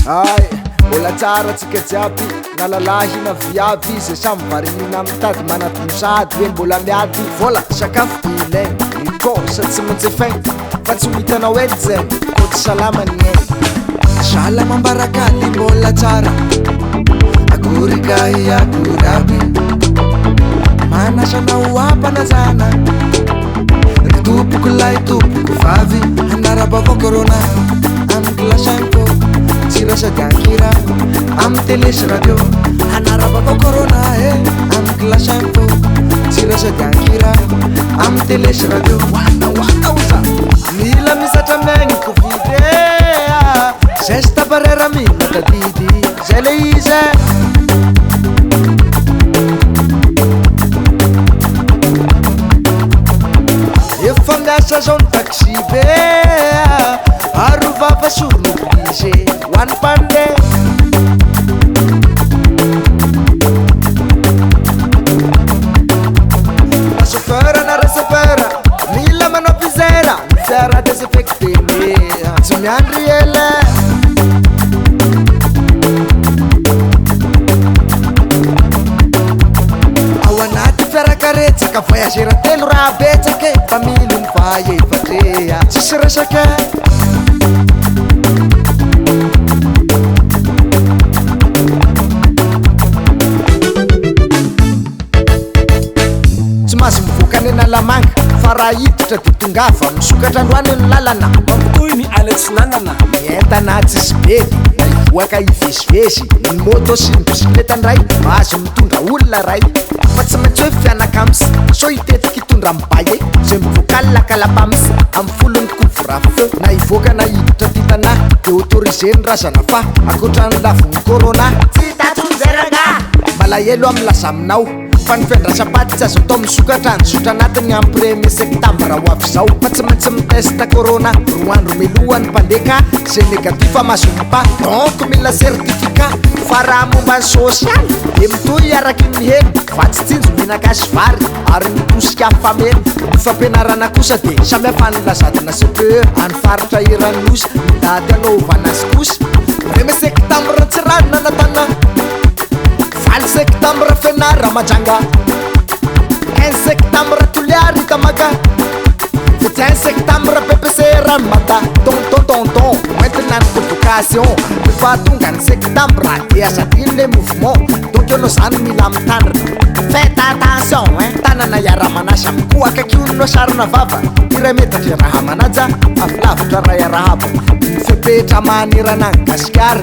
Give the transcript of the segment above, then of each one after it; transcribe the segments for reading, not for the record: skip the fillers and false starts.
ay mbola tsara atsika jiaby na lalahy na viavy zay samy varimina mitady manatomosady hoe mbola miady vola sakafo ilainy mikosa tsy maintsy fainy fa tsy ho hitanao edy zay ko tsy salamany ainy salamambarakady mbola tsara akorykahy akory aby manasanao ampanazana ry tompoko lahy tompoko vavy anarabavao corona amy glasaimpo tsy rasady ankira amy télé sy radio anarabavao corona amy glasaimpo tsy rasady ankira amy télé sy radio wata oza mila misatra megny covid geste barrière mila tadidy zay le izy efa miasa zao ny taxi be arovava sorno oblige hoany pande na chauffeur na receveur mila manao pizera fiara désinfecté me tsy miandry ele ao anaty fiarakaretsaka voyagera telo raha betsake family mivahy efatrea tsisy resaka tsy mahazo mivokany na lamanga fa raha hiditra de tongafa misokatra androany ny lalana mamtoy ny alatsy nanana mientana tsisy bedy na ivoaka ivezivezy ny moto sy ny bisikleta ndray mahazo mitondra olona ray fa tsy maintsy hoe fianakamisy so hitetiky hitondra mibay zay mivoakaly kalapamisy amy folony couvre feu na ivoaka na hiditra titana de autorisé ny razana fa akoatrany lavony corona tsy tatonzeranga malahelo amy laza aminao fa ny fiandrasapaty tsy azo atao misokatra nysotra anatiny amy premier septembre ho avy zao fa tsy maintsy mitesta corona roa andro milohany mpandeka zay négatif mazompa donc mila certificat fa raha momba ny social de mitoy araky ny heny fa tsy tsinjo minakasy vary ary mitosika famely ny fampianarana kosa de samy hafa ny lazadina CPE any faritra iranosy midady anaovanazy kosa premier septembre tsy ranona natana 20 septembre fenara majanga 15 septembre tuliari tamaga 21 septembre PPCR mata ton maintenant convocation le fatonga en septembre et à chacun les mouvements donc nos amis mila mitandra faites attention tanana yara manasha mkoa kakiuno sharna vava iremetatra raha manaja aflavitra raha yarahaba fepetra manirana gaskar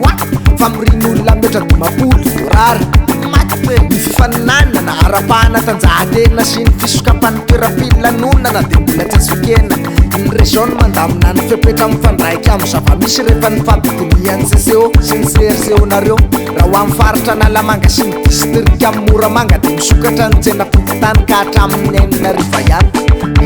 wa famrin'olona metra dimampolo rary maty ny fifaninanina na arapahana tanjahatena sy ny fisokapany toera-pilanonana de mbola tsy azokena ny région mandamina ny fepetra mifandraiky amy zava-misy rehefa ny fampitiniany CCO sy ny CRCO nareo raha ho amy faritra nalamanga sy ny distrika amy moramanga de misokatra ny tsenam-pititany ka hatramin'ny enina riva ihany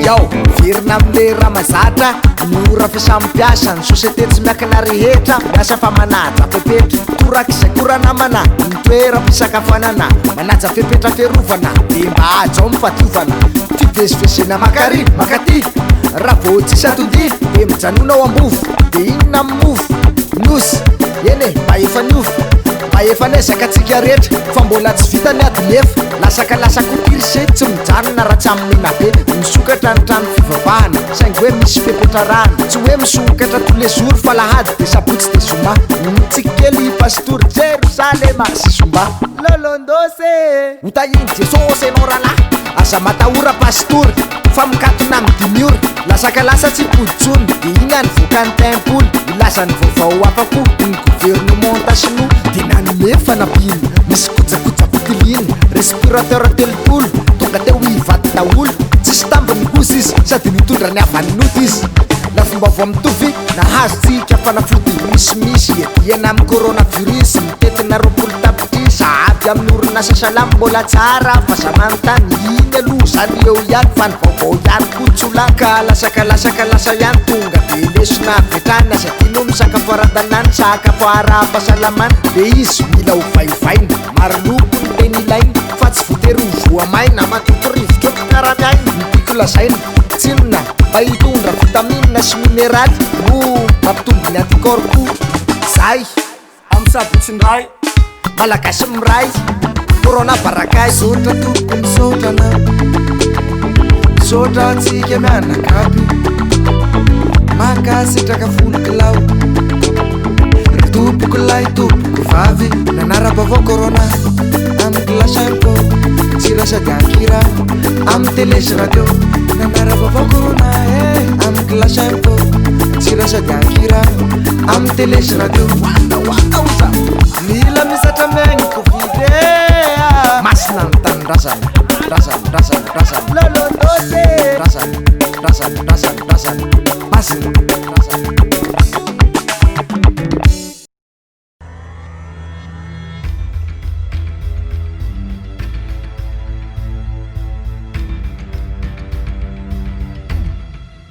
yao virina amile raha mazatra mora fisampiasa ny société tsy miakina rehetra miasa fa manaja fepetra toraky zay koranamana ny toeram-pisakafanana manaja fepetra ferovana de mba ajao mifatiovana fivezivezena makary makaty raha vao tsisy atody de mijanonao ambovy de inona amy mofo nosy ene mba efa niovy mba efa nezaka atsika rehetra fa mbola tsy vita ny ady nefa lasaka kokirsy tsy mijanona raha tsy amina be misokatra ny trano fivavahana saingy hoe misy fepetra rano tsy hoe misokatra tous les jours fa lahady de sabotsy de zoma mitsikely pastour Jerusalema sy zomba lolondose utainy jesosy enao ralahy aza mataora pastory fa mikatona amy dimiora lasaka tsy poditsony de igny any vokany tempoly ilaza ny vaovao afako ny gouvernement tasino de nanome fanapiny misy kojakoja potiliny respirateur telopolo tonga teo ivaty daolo tsisy tambiny kosa izy sady nitondra ny avanynota izy la fomba vo mitovy nahazo tsika fanafody misimisy iana amy coronavirus mitetina roapolo tapitrisa aby amin'ny orinasa salamy mbola tsara fa samantany iny aloha zany eo ihany fa ny vaovao ihany kotsolanka lasaka ihany tonga de lesona vetrany azadino misakafo ara-danany sakafo ara-pasalamany de izy mila ovaivaina maro lokony de nilainy fa tsy votery hovoamaina matotorivotra karamiainy mipiko lazaina tsinona mba hitondra vitamine sy mineraly no mampitombo ny anticorps zay amin'ny sabotsindray malagasy miray corona barakay sotra toko misotra anao sotra antsika mianakapy makasitraka folokilao topoko lay topoko vavy nanaraba avao corona amy glasampo tsira sady ankira amy telesy radio nanaraba avao corona amy glasampo tsira sady ankira amy telesy radio